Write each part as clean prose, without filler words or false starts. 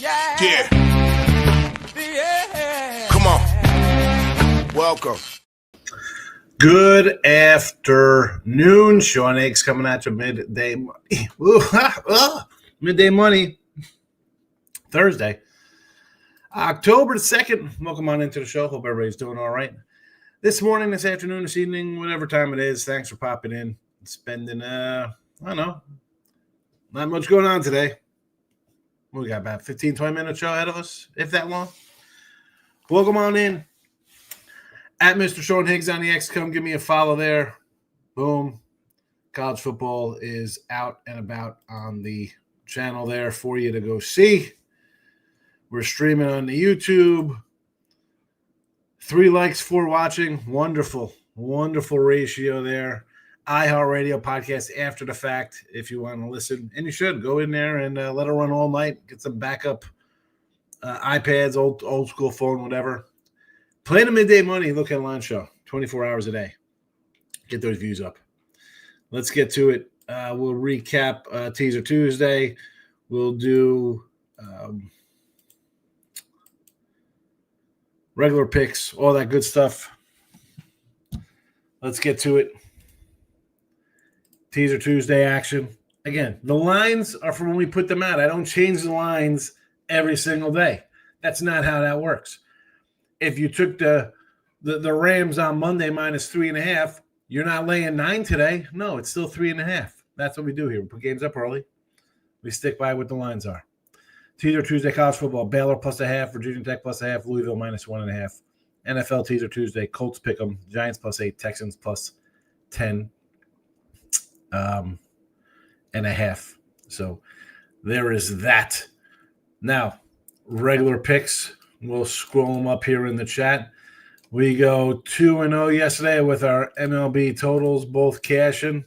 Yeah. Come on. Welcome. Good afternoon. Sean Higgs coming at you midday. Midday money. Thursday, October the 2nd. Welcome on into the show. Hope everybody's doing all right. This morning, this afternoon, this evening, whatever time it is, thanks for popping in. Spending, I don't know, not much going on today. We got about 15, 20-minute show ahead of us, if that long. Welcome on in. At Mr. Sean Higgs on the X, come give me a follow there. Boom. College football is out and about on the channel there for you to go see. We're streaming on the YouTube. 3 likes, 4 watching. Wonderful, wonderful ratio there. iHeartRadio podcast after the fact if you want to listen. And you should go in there and let it run all night. Get some backup iPads, old school phone, whatever. Play the midday money, look at a line show, 24 hours a day. Get those views up. Let's get to it. We'll recap Teaser Tuesday. We'll do regular picks, all that good stuff. Let's get to it. Teaser Tuesday action. Again, the lines are from when we put them out. I don't change the lines every single day. That's not how that works. If you took the Rams on Monday minus 3.5, you're not laying 9 today. No, it's still 3.5. That's what we do here. We put games up early. We stick by what the lines are. Teaser Tuesday college football. Baylor plus a half. Virginia Tech plus a half. Louisville minus 1.5. NFL Teaser Tuesday. Colts pick 'em. Giants plus 8. Texans plus 10 and a half. So there is that. Now, regular picks. We'll scroll them up here in the chat. We go 2-0 yesterday with our MLB totals, both cashing.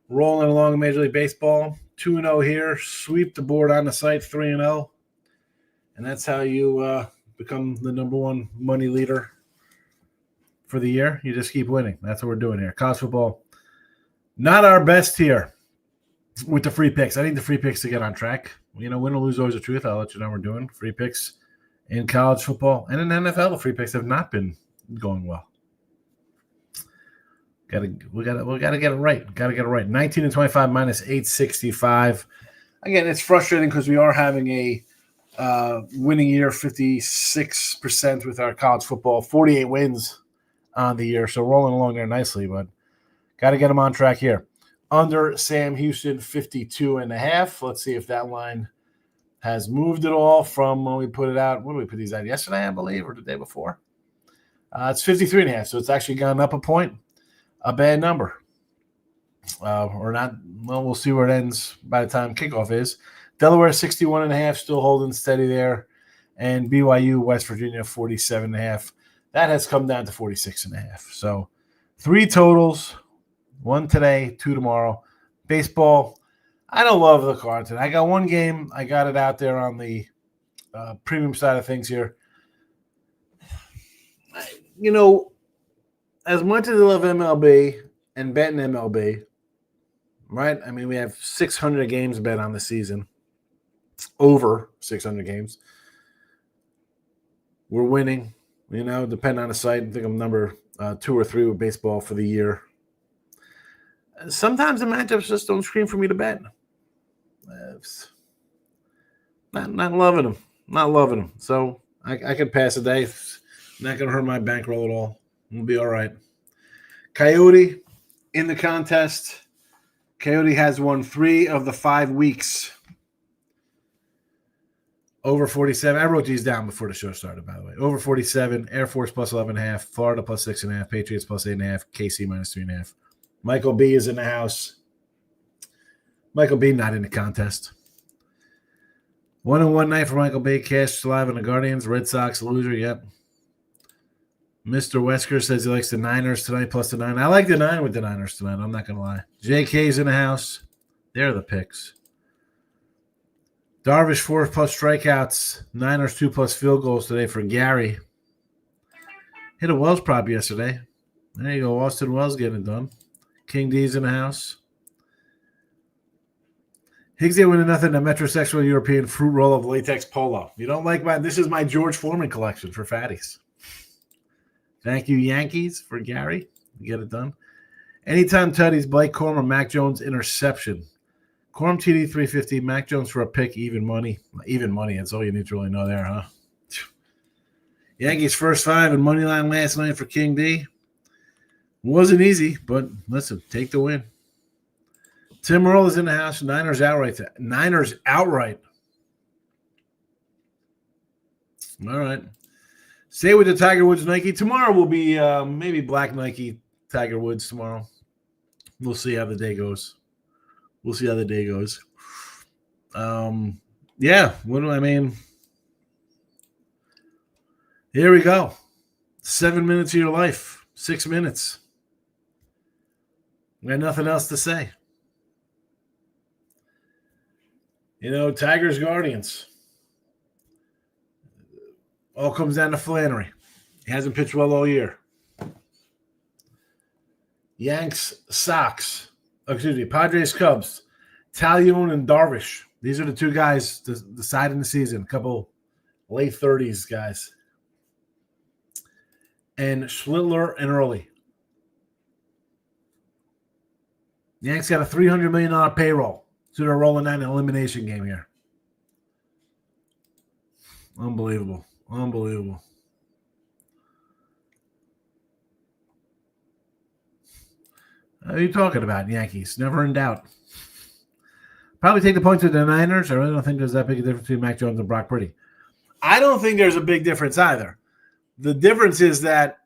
Rolling along in Major League Baseball. 2-0 here. Sweep the board on the site, 3-0. And that's how you become the number one money leader for the year. You just keep winning. That's what we're doing here. College football, not our best here with the free picks. I need the free picks to get on track. You know, win or lose, always the truth. I'll let you know we're doing free picks in college football. And in NFL, the free picks have not been going well. We gotta get it right. Gotta get it right. 19-25 minus 865. Again, it's frustrating because we are having a winning year, 56% with our college football, 48 wins on the year. So rolling along there nicely, but got to get them on track here. Under Sam Houston, 52.5. Let's see if that line has moved at all from when we put it out. When did we put these out? Yesterday, I believe, or the day before? It's 53.5, so it's actually gone up a point. A bad number. Or not. Well, we'll see where it ends by the time kickoff is. Delaware, 61.5, still holding steady there. And BYU, West Virginia, 47.5. That has come down to 46.5. So 3 totals. 1 today, 2 tomorrow. Baseball, I don't love the card today. I got 1 game. I got it out there on the premium side of things here. You know, as much as I love MLB and betting MLB, right? I mean, we have 600 games bet on the season. Over 600 games. We're winning, you know, depending on the site. I think I'm number 2 or 3 with baseball for the year. Sometimes the matchups just don't scream for me to bet. Not loving them. Not loving them. So I can pass a day. It's not going to hurt my bankroll at all. We'll be all right. Coyote in the contest. Coyote has won 3 of the 5 weeks. Over 47. I wrote these down before the show started, by the way. Over 47. Air Force plus 11.5. Florida plus 6.5. Patriots plus 8.5. KC minus 3.5. Michael B is in the house. Michael B not in the contest. 1-1 night for Michael B. Cash live on the Guardians. Red Sox loser. Yep. Mr. Wesker says he likes the Niners tonight plus the 9. I like the 9 with the Niners tonight. I'm not going to lie. JK's in the house. They're the picks. Darvish 4 plus strikeouts. Niners 2 plus field goals today for Gary. Hit a Wells prop yesterday. There you go. Austin Wells getting it done. King D's in the house. Higgs ain't winning nothing. A metrosexual European fruit roll of latex polo. You don't like this is my George Foreman collection for fatties. Thank you, Yankees, for Gary. You get it done. Anytime Tutties, Blake Corum or Mac Jones interception. Corum TD 350, Mac Jones for a pick, even money. Even money, that's all you need to really know there, huh? Yankees first 5 and money line last night for King D. Wasn't easy, but listen, take the win. Tim Earl is in the house. Niners outright. Niners outright. All right. Stay with the Tiger Woods Nike. Tomorrow will be maybe black Nike Tiger Woods tomorrow. We'll see how the day goes. Yeah. What do I mean? Here we go. 7 minutes of your life. 6 minutes. I got nothing else to say. Tigers, Guardians. All comes down to Flannery. He hasn't pitched well all year. Yanks, Sox. Padres, Cubs. Talion and Darvish. These are the two guys deciding the season. A couple late 30s guys. And Schlittler and Early. Yanks got a $300 million payroll. So they're rolling out an elimination game here. Unbelievable. What are you talking about, Yankees? Never in doubt. Probably take the point to the Niners. I really don't think there's that big a difference between Mac Jones and Brock Purdy. I don't think there's a big difference either. The difference is that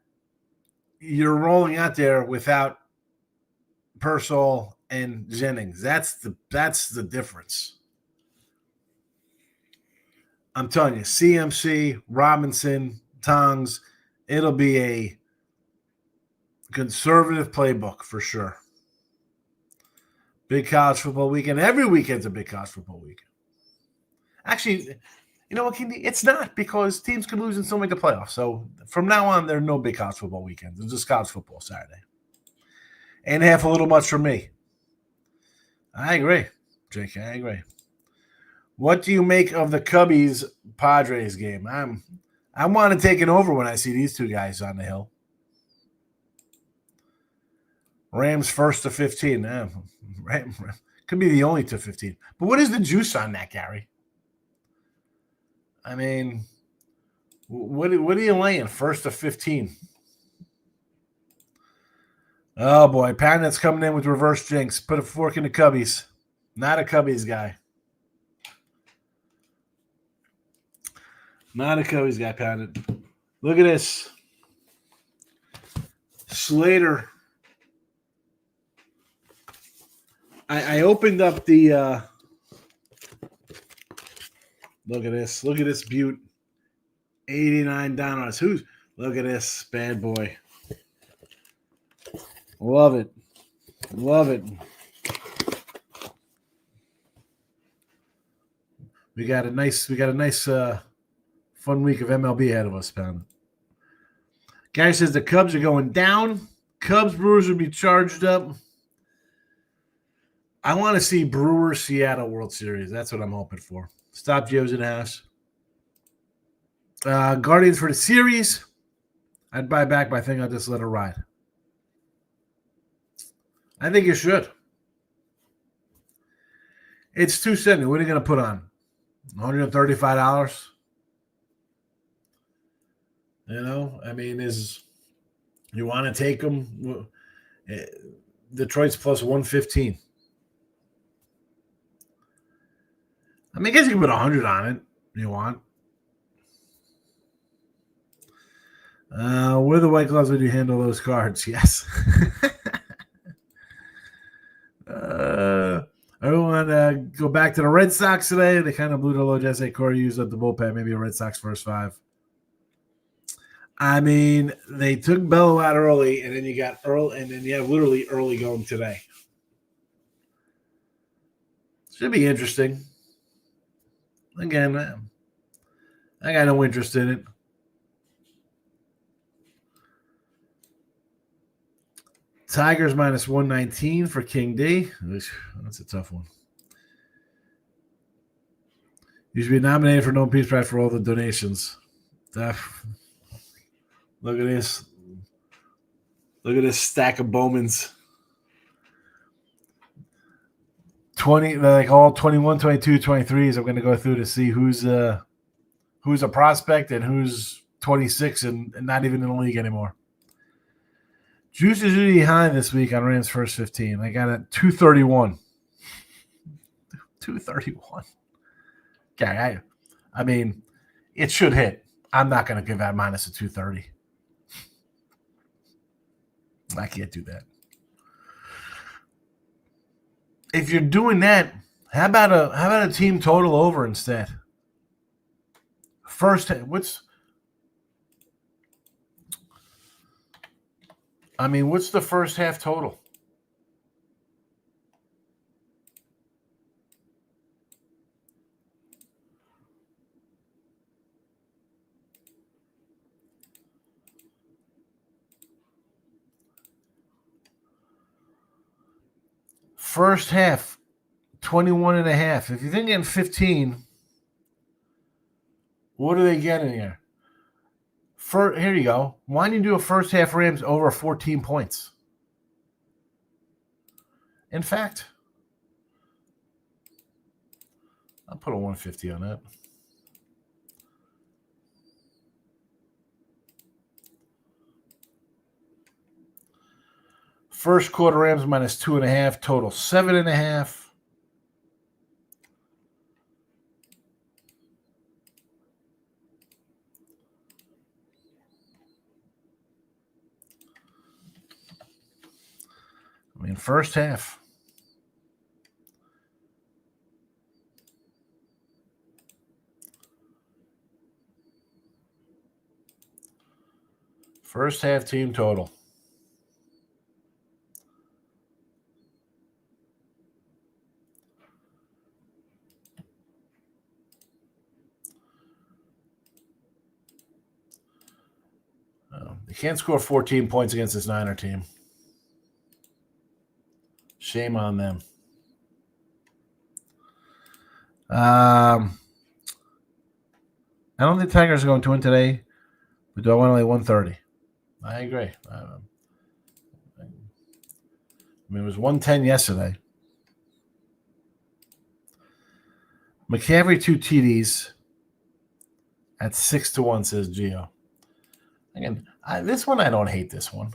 you're rolling out there without Purcell and Jennings. That's the difference. I'm telling you, CMC, Robinson, Tongs, it'll be a conservative playbook for sure. Big college football weekend. Every weekend's a big college football weekend. Actually, you know what, Kendi? It's not, because teams can lose and still make the playoffs. So from now on, there are no big college football weekends. It's just college football Saturday. And half a little much for me. I agree, Jake. I agree. What do you make of the Cubbies Padres game? I want to take it over when I see these two guys on the hill. Rams first to 15. Could be the only to 15. But what is the juice on that, Gary? I mean, what are you laying? First to 15. Oh, boy. Poundet's coming in with reverse jinx. Put a fork in the Cubbies. Not a Cubbies guy. Not a Cubbies guy, Pounded. Look at this. Slater. I opened up the look at this. Look at this beaut. 89 down on us. Look at this bad boy. Love it. We got a nice fun week of MLB ahead of us, Pound. Guy says the Cubs are going down. Cubs Brewers will be charged up. I want to see Brewers Seattle World Series. That's what I'm hoping for. Stop Joe's in the house. Guardians for the series. I'd buy back, but I think I'll just let it ride. I think you should. It's $270. What are you going to put on? $135? I mean, you want to take them? Detroit's plus 115. I mean, I guess you can put 100 on it if you want. Where the White Gloves would you handle those cards? Yes. I want to go back to the Red Sox today. They kind of blew the low. Jesse Corey used up the bullpen. Maybe a Red Sox first 5. I mean, they took Bello out early, and then you got Earl, and then you have literally early going today. Should be interesting. Again, I got no interest in it. Tigers minus 119 for King D. That's a tough one. You should be nominated for No Peace Prize for all the donations. Look at this. Look at this stack of Bowmans. 20, like all 21, 22, 23s. I'm going to go through to see who's a prospect and who's 26 and not even in the league anymore. Juice is really high this week on Rams first 15. I got it 231. 231. Okay, I mean, it should hit. I'm not going to give that minus a 230. I can't do that. If you're doing that, how about a team total over instead? What's the first half total? First half, 21.5. If you're thinking 15, what are they getting here? Here you go. Why don't you do a first half Rams over 14 points? In fact, I'll put a 150 on that. First quarter Rams minus 2.5, total 7.5. First half. First half team total. They can't score 14 points against this Niner team. Shame on them. I don't think Tigers are going to win today, but do I want only 130? I agree. It was 110 yesterday. McCaffrey 2 TDs at 6-1, says Gio. Again, this one I don't hate. This one.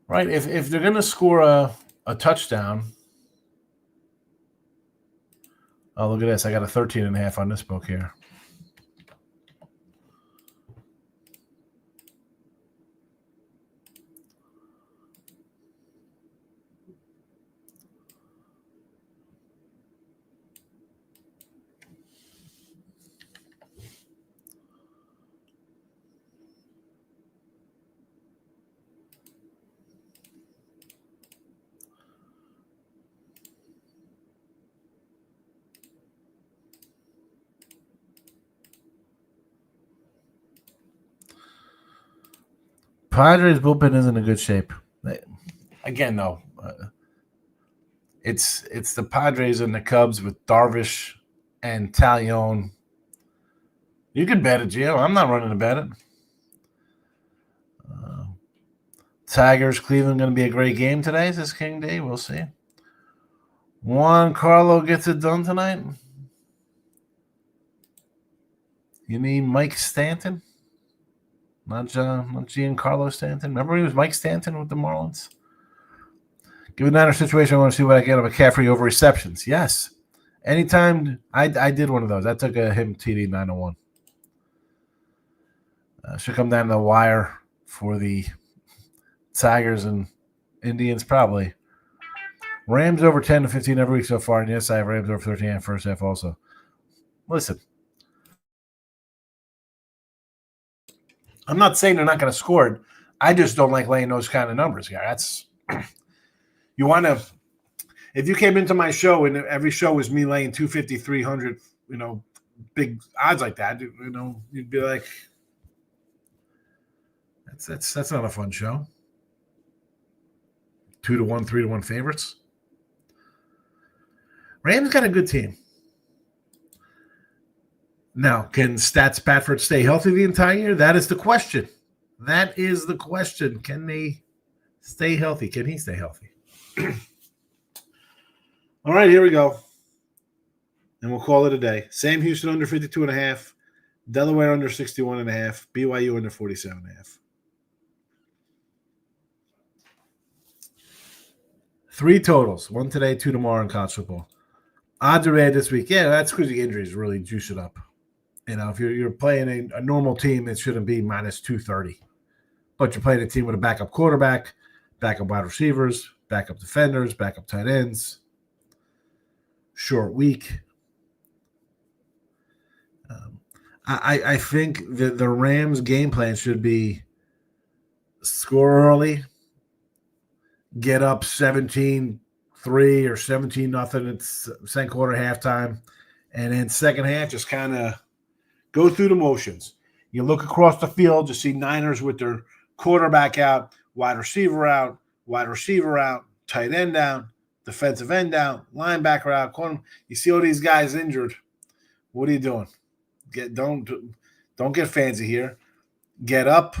Right, if they're going to score a touchdown. Oh, look at this. I got a 13.5 on this book here. Padres bullpen isn't in good shape. Again, though, it's the Padres and the Cubs with Darvish and Talion. You can bet it, Gio. I'm not running to bet it. Tigers, Cleveland going to be a great game today. Is this King D? We'll see. Juan Carlo gets it done tonight. You need Mike Stanton? Not Giancarlo Stanton. Remember he was Mike Stanton with the Marlins? Given that situation, I want to see what I get on McCaffrey over receptions. Yes. Anytime I did one of those. I took him TD 901. Should come down to the wire for the Tigers and Indians probably. Rams over 10 to 15 every week so far. And yes, I have Rams over 13 in first half also. Listen. I'm not saying they're not going to score it. I just don't like laying those kind of numbers, guy. That's you want to. If you came into my show and every show was me laying 250, 300, big odds like that, you'd be like, that's not a fun show. 2-1, 3-1 favorites. Rams got a good team. Now, can Stat Spafford stay healthy the entire year? That is the question. That is the question. Can they stay healthy? Can he stay healthy? All right, here we go. And we'll call it a day. Sam Houston under 52.5. Delaware under 61.5. BYU under 47.5. 3 totals. 1 today, 2 tomorrow in college football. Odds are bad this week. Yeah, that's because the injuries really juice it up. You know, if you're playing a normal team, it shouldn't be minus 230. But you're playing a team with a backup quarterback, backup wide receivers, backup defenders, backup tight ends. Short week. I think that the Rams' game plan should be score early, get up 17-3 or 17-0. It's second quarter, halftime, and then second half just kind of go through the motions. You look across the field, you see Niners with their quarterback out, wide receiver out, tight end down, defensive end down, linebacker out, corner. You see all these guys injured. What are you doing? Don't get fancy here. Get up.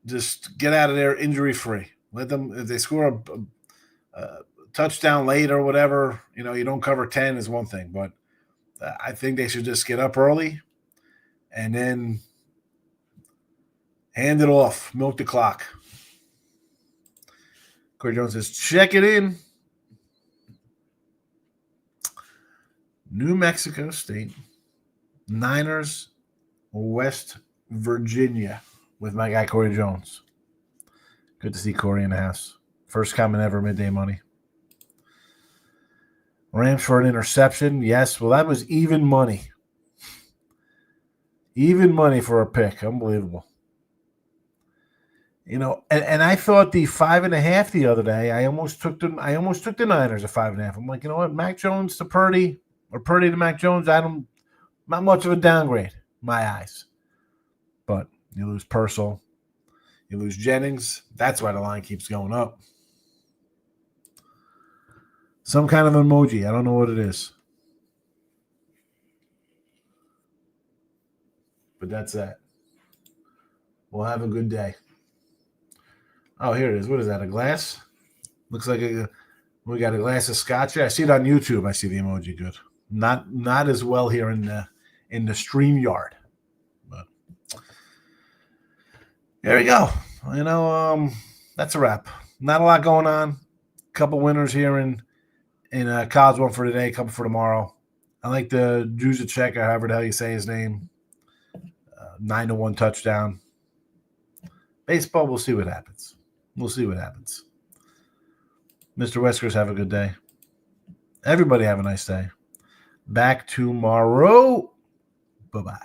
Just get out of there injury free. Let them, if they score a touchdown late or whatever, you know, you don't cover 10 is one thing, but I think they should just get up early and then hand it off, milk the clock. Corey Jones says, check it in. New Mexico State, Niners, West Virginia with my guy Corey Jones. Good to see Corey in the house. First comment ever, midday money. Rams for an interception. Yes, well, that was even money. Even money for a pick. Unbelievable. You know, and I thought the 5.5 the other day. I almost took the Niners at 5.5. I'm like, you know what, Mac Jones to Purdy or Purdy to Mac Jones. Not much of a downgrade, my eyes. But you lose Purcell, you lose Jennings. That's why the line keeps going up. Some kind of emoji. I don't know what it is. But that's that. We'll have a good day. Oh, here it is. What is that, a glass? Looks like we got a glass of scotch. I see it on YouTube. I see the emoji good. Not as well here in the StreamYard. But there we go. You know, that's a wrap. Not a lot going on. A couple winners here in college, one for today, a couple for tomorrow. I like the Juszczyk, or however the hell you say his name. 9-1 touchdown. Baseball, we'll see what happens. Mr. Weskers, have a good day. Everybody have a nice day. Back tomorrow. Bye-bye.